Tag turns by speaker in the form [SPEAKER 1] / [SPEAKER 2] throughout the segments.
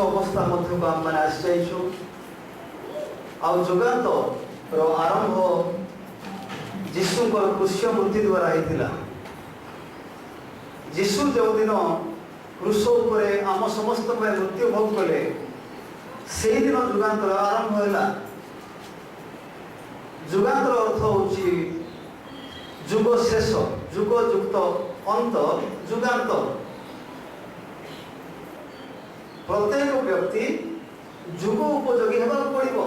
[SPEAKER 1] अवस्था मध्य को आम मैंने आसी जाइछु आउ जुगांत रो आरंभ जीशु क्रूस्य मृत्यु द्वारा होता। जीशु जो दिन क्रूस उपरे आम समस्त मृत्यु भोग कले से दिन जुगांतर आरंभ है। जुगांतर अर्थ होची जुग शेष, जुग युक्त अंत, जुगांत। प्रत्येक व्यक्ति जुग उपयोगी होगा पड़ो।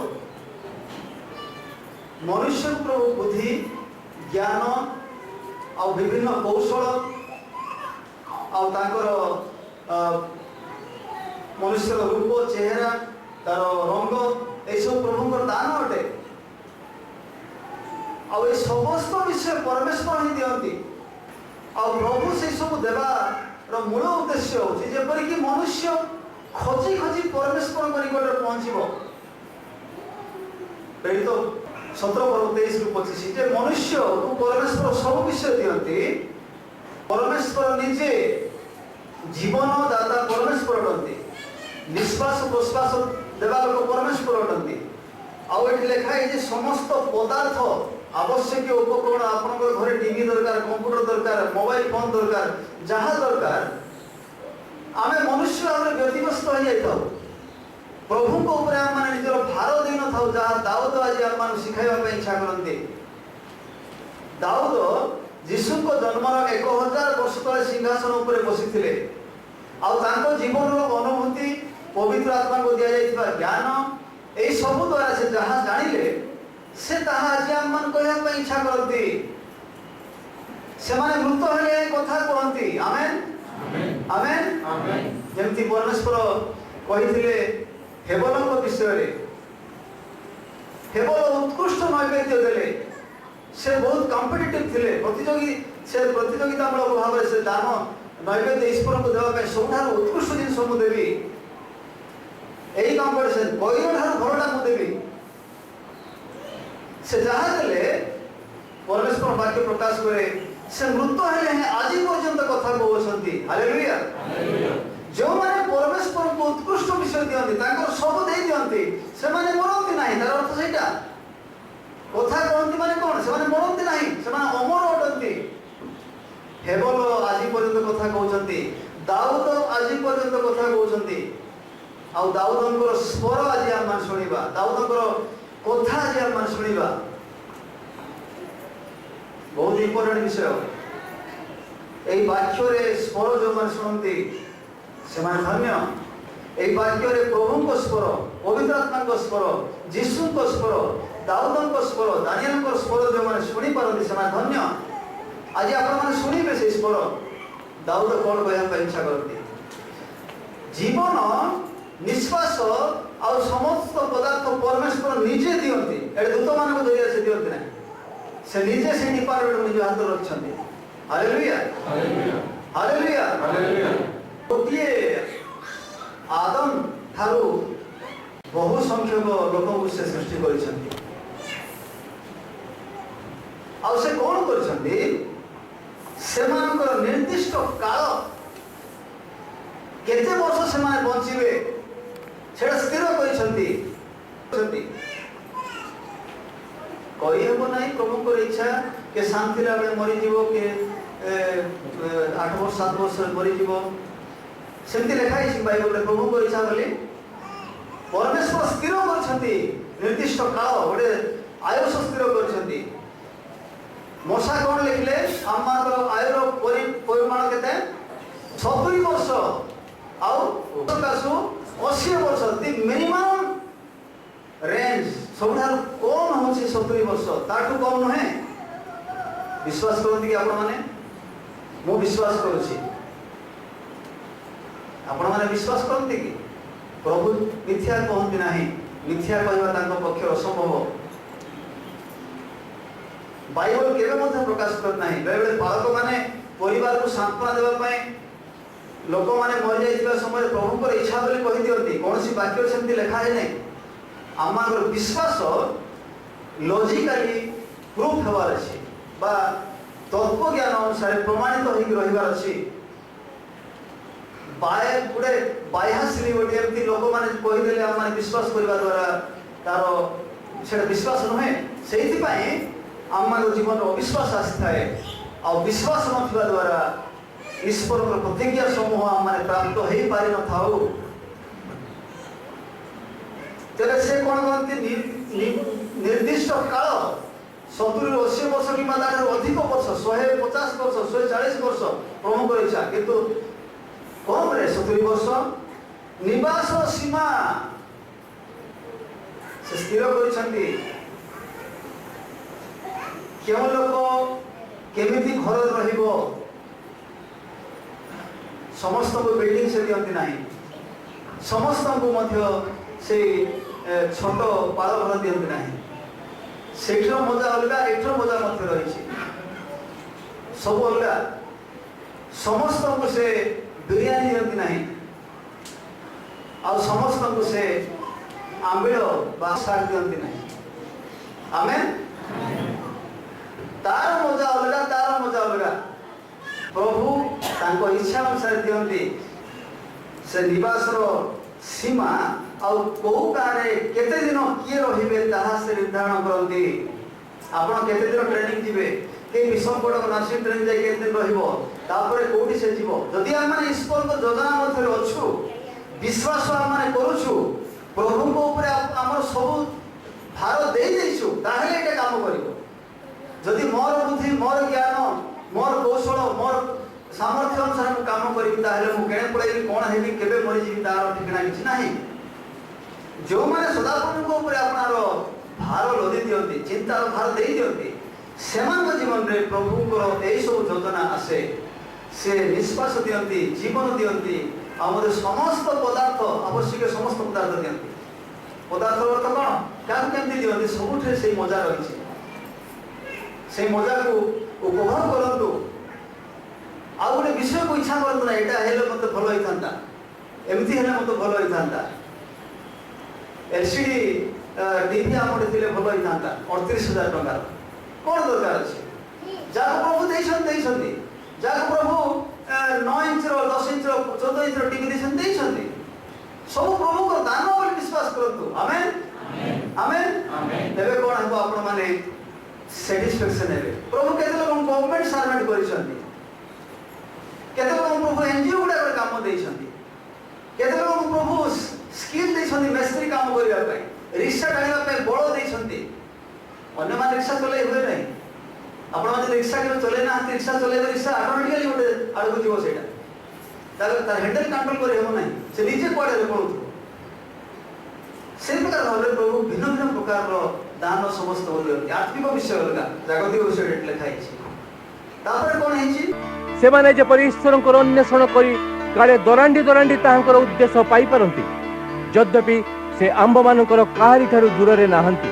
[SPEAKER 1] मनुष्य प्रभु बुद्धि ज्ञान आ विभिन्न कौशल आर मनुष्य रूप चेहरा तार रंग यू प्रभु दान अटे। आ समस्त विषय परमेश्वर ही दिखती। प्रभु से सब देवार मूल उद्देश्य होपरिक मनुष्य खोजी खोजी परमेश्वर निकट पहुँचब। तो 17-23-25 जे मनुष्य को परमेश्वर सब विषय दिखती। परमेश्वर निजे जीवन दाता परमेश्वर अटंती। निश्वास प्रश्वास देवा लोक परमेश्वर अटंती। आउ ये लिखाई जे समस्त पदार्थ आवश्यक उपकरण आपन घरे टीवी दरकार, कंप्यूटर दरकार, मोबाइल फोन दरकार, जहाँ दरकार आमे मनुष्य भाव व्यतिग्रस्त हो जाता। प्रभु को ऊपर आम मैंने निजर भार दे न था जहाँ दाऊद आज आम शिखाइबा इच्छा करते। दाऊद जीशु को जन्मर 1000 वर्ष तले सिंहासन उपर बसी थे। जीवन अनुभूति पवित्र आत्मा को दि जाइए ज्ञान यही सब द्वारा से जहाँ जानिले से आज आम मान कहना इच्छा करती। से मृत हेले कथा कहती। आमेन आमेन। जमती परमेश्वर कही हेबल विषय हेबल उत्कृष्ट नैवेद्य देले। से बहुत कॉम्पिटिटिव थे, प्रतियोगी से प्रतियोगितामूलक भाव से दान नैवेद्य ईश्वर को देवाई सब उत्कृष्ट जिन मुझे देवी। यही कॉम्पिटिशन गईर ठार भलटा मुझे देवी। से जहाँ देले परमेश्वर वाक्य प्रकाश करे से मृत हेले आज पर्यंत कथा कहते। हालेलुया। जो मैंने परमेश्वर को उत्कृष्ट विषय दिखती सब दे दिखती से मरती ना। तार अर्थ से कथा कहती माने कौन से मरती ना, से अमर अटंती। हेबल आज पर्यंत कथा कहते। दाऊद आज पर्यंत कथा कहते। दाऊदर स्वर आज आम शुणा। दाऊदर कथा आज आम शुणा। बहुत इंपोर्टेंट विषय। यही वाक्य स्वर जो मैंने शुणती से धन्य। यही वाक्य प्रभु स्वर, पवित्र आत्मा स्वर, जीशु स्वर, दाऊद स्वर, दानियल स्वर जो मैंने शुणी पारती से धन्य। आज आप शुणे से स्वर। दाऊद कौन कहना इच्छा करती। जीवन निश्वास आ समस्त पदार्थ परमेश्वर निजे दिखती। दूत मान जरिए से दिखती ना, से निजे से डिपार्टमेंट निज हाथ रखते। Hallelujah hallelujah hallelujah. गोटे आदम ठारू बहु संख्यक लोक से सृष्टि कर कौन कर निर्दिष्ट काल केते वर्ष से बंचे से स्थिर कर कहीहब ना। प्रभु इच्छा के शांति बेले मरीज के 8 वर्ष 7 वर्ष मरीज सेमती लिखाई बाइबल। प्रभु इच्छा बोली परमेश्वर स्थिर कर निर्दिष्ट काल गोटे आयुष स्थिर कर। मशा कौन लिखिले आम आयुर परिमाण के 70 वर्ष आसु 80 वर्ष। दि मिनिमम रेंज सब कम हूँ 70 वर्ष, ताठू कम नुहे। विश्वास करते कि आपण मैंने मु विश्वास करुच्ची। आपण मैंने विश्वास करते कि प्रभु मिथ्या कहते ना। मिथ्या कहवा पक्ष असंभव। बाइबल केवे प्रकाश करना। बेले बालक मैंने परिवार को सांत्वना देवाई लोक मैंने मरी जा समय प्रभु इच्छा बोली कही दिखती। कौन सी वाक्य सेमती लिखा है नहीं। आम विश्वास लॉजिकली प्रूफ होवार अच्छी तत्व ज्ञान अनुसार प्रमाणित हो रही। गोटे बाह्याश्री गोटे एमती लोक मैंने कहीदे आम मैंने विश्वास करने द्वारा तार से विश्वास नुहे से आम मान जीवन अविश्वास आसी थाए आ विश्वास नथिबा द्वारा ईश्वर प्रतिज्ञा समूह आम मैंने प्राप्त हो पारि न थाउ तेरे से कौन कहते निर्दिष्ट काल 70-80 वर्ष कि अधिक वर्ष 150 वर्ष 140 वर्ष प्रभु को इच्छा किंतु कम रे 70 वर्ष निवास सीमा से स्थिर करिसंती क्यों लोक केमिति घर रहिबो समस्त को बिल्डिंग से दियंती नहीं समस्त को मध्य से छोट पाल घर दियंती नहीं सेठर मजा अलग एठर मजा मध्य रही सब अलग समस्त को से बिरियानी दियंती नहीं आ समस्त को से आंबिल बा साग दियंती नहीं आमेन तार मजा अलग प्रभु तांको इच्छा अनुसार दियंती से निवास सीमा आउ कौ गाँव केते दिन किए रहिबे ताहा से निर्धारण करती आपण केते दिन ट्रेनिंग जिवे के विषमगढ़ नर्सिंग ट्रेनिंग जाई केते दिन रहिबो तापरे कोठी से जीवो जदि हम माने ईश्वर को योजना मध्य अछु विश्वास हम माने करूछु प्रभु को ऊपर हमर सब भार दे देछु ताहेले एटा काम करिवो जदि मोर बुद्धि मोर ज्ञान मोर कौशल मोर सामर्थ्य अनुसार मु काम करी ताहेले मु केणे पळेबी कोन हेबी केबे मरि जीवी तार ठिकाना किछ नाही जो माने सदाप्रभु को ऊपर आपनार भार लदी दियंती चिंतार भार दे दियंती सेमान जीवन रे प्रभु को एई सब योजना आसे से निश्वास दियंती जीवन दियंती आमर समस्त पदार्थ आवश्यक समस्त पदार्थ दियंती पदार्थ अर्थ कोन क्या केमती दियंती सबुठे से मजा रही से मजा को उपभोग करंतु आ गोटे विषय को इच्छा करंतु ना एटा हेले मते भलो होइथांता एमती हेले मते भलो होइथांता एलसीडी टीवी आमरे थिले भलो होइथांता 38,000 टका कोन दरकार अछि जाको प्रभु देइछन्ती जाको प्रभु 9 इंच 10 इंच 14 इंच टीवी देइछन्ती सब प्रभु को दान बोली विश्वास करंतु आमेन आमेन तबे कोन हबो आपण माने सैटिस्फैक्शन हेबे प्रभु केते लोक गवर्नमेंट सर्वेंट करिसन्ती केते लोक प्रभु एनजीओ गुडा काम देइछन्ती केते लोक प्रभु स्किल देइछन्ती मिस्त्री काम करिया पई रिक्शा डालिया पई बळ देइछन्ती अन्य मान रिक्शा चले हुए नहीं आपण माने रिक्शा के चले ना रिक्शा चले रिक्शा ऑटोमेटिकली गोटे आडको जीवो सेटा तार हैंडल कंट्रोल करे हो नहीं से नीचे पड़े रे पड़ू से प्रकार भाव प्रभु भिन्न भिन्न प्रकार दान समस्त आत्मिक विषय अलग जागतिक विषय लिखा तापर कोन हेछि
[SPEAKER 2] से माने जे ईश्वर को अन्वेषण करी काले दरांडी दरांडी तांकर उद्देश्य पाई परंती यद्यपि से आंब मानकर काहारी ठारू दूर रे नाहंती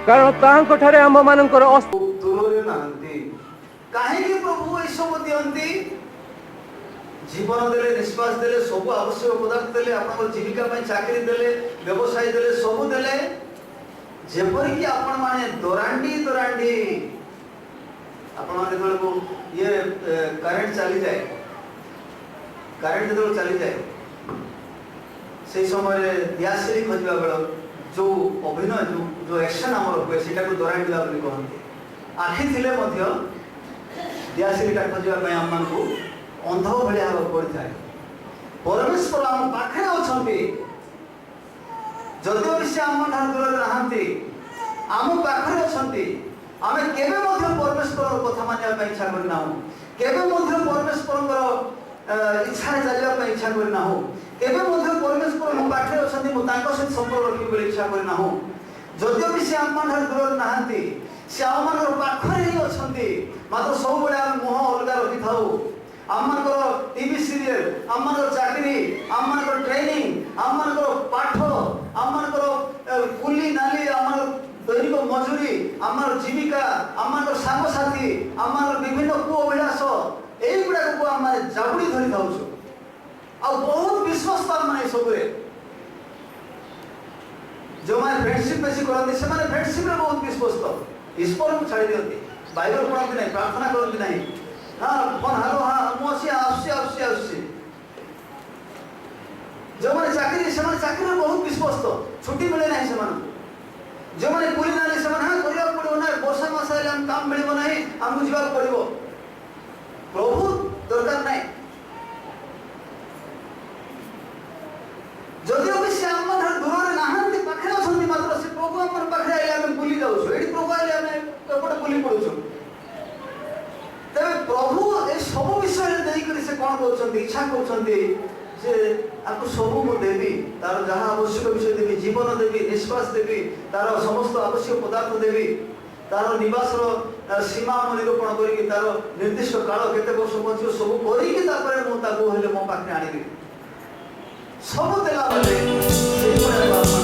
[SPEAKER 2] कारण तांको ठारे आंब मानकर
[SPEAKER 1] दूर रे नाहंती काहे कि प्रभु ए सब दियंती जीवन देले निश्वास देले सब आवश्यक पदार्थ देले आपन जीविका पय चाकरी देले व्यवसाय देले सब देले जेपरि कि आपण माने दरांडी आपण माने को ये करंट चली जाए करंट जो चली जाए से समय दियाश्री खोजा बेल जो अभिनय जो एक्शन आमर हुए से दरांडी बोली कहते आखि थिले दियाश्रीटा खोजा आम मान को अंध भाया पड़ता है परमेश्वर आम पाखे अच्छा जदिव भी से आम दूर नहांती आम पाखे अच्छा आम केवे परमेश्वर कथा मानने इच्छा करना केवे परमेश्वर इच्छा चलने इच्छा करना परमेश्वर मो पाखे अच्छा सहित संपर्क रखी इच्छा करना जदिव भी से आम दूर नहांती से आम पाखे ही अच्छा मात्र सब आम मुह अलग रखी था आम टीवी सीरियल आम चाकरी आम ट्रेनिंग आम पाठ आम कुली नाली आम दैनिक मजूरी आम जीविका आम सांगसाथी आम विभिन्न कुअभिलाष युवा को आम जाबुड़ी धरी था बहुत विश्वस्त आम सब जो मैंने फ्रेंडशिप बेसी करते से फ्रेंडशिप बहुत विश्वस्त ईश्वर को छाड़ी दिखती बाइबल पढ़ती ना प्रार्थना करती ना हाँ फोन हेलो हाँ मुझे ସେମାନେ ଚାକିରିରେ ବହୁତ ବିଶ୍ୱସ୍ତ, ଛୁଟି ମିଳେ ନାହିଁ ସେମାନଙ୍କୁ। ଯେଉଁମାନେ କୁଲି ନାହାନ୍ତି ସେମାନେ ହଁ କରିବାକୁ ପଡ଼ିବ ନା, ବର୍ଷା ମାସ ହେଲେ ଆମେ କାମ ମିଳିବ ନାହିଁ, ଆମକୁ ଯିବାକୁ ପଡ଼ିବ। ପ୍ରଭୁ ଦରକାର ନାହିଁ। ଯଦିଓ ବି ସେ ଆମ ଠାରୁ ଦୂରରେ ନାହାନ୍ତି, ପାଖରେ ଅଛନ୍ତି, ମାତ୍ର ସେ ପ୍ରଭୁ ଆମର ପାଖରେ ଆଇଲେ ଆମେ ବୁଲି ଯାଉଛୁ, ଏଠି ପ୍ରଭୁ ଆଇଲେ ଆମେ ଏପଟେ ବୁଲି ପଡ଼ୁଛୁ। ତେବେ ପ୍ରଭୁ ଏ ସବୁ ବିଷୟରେ ଦେଇକରି ସେ କ'ଣ କରୁଛନ୍ତି, ଇଚ୍ଛା କରୁଛନ୍ତି ଯେ ଆକୁ ସବୁ ମୁଁ ଦେବି, ତାର ଯାହା ଆବଶ୍ୟକ ବିଷୟ ଦେବି, ଜୀବନ ଦେବି, ନିଶ୍ୱାସ ଦେବି, ତାର ସମସ୍ତ ଆବଶ୍ୟକ ପଦାର୍ଥ ଦେବି, ତାର ନିବାସର ସୀମା ମୁଁ ନିରୂପଣ କରିକି, ତାର ନିର୍ଦ୍ଦିଷ୍ଟ କାଳ କେତେ ବର୍ଷ ବଞ୍ଚିବ ସବୁ କରିକି ତାପରେ ମୁଁ ତାକୁ ହେଲେ ମୋ ପାଖରେ ଆଣିବି। ସବୁ ଦେଲା ବେଳେ ସେଇଭଳିଆ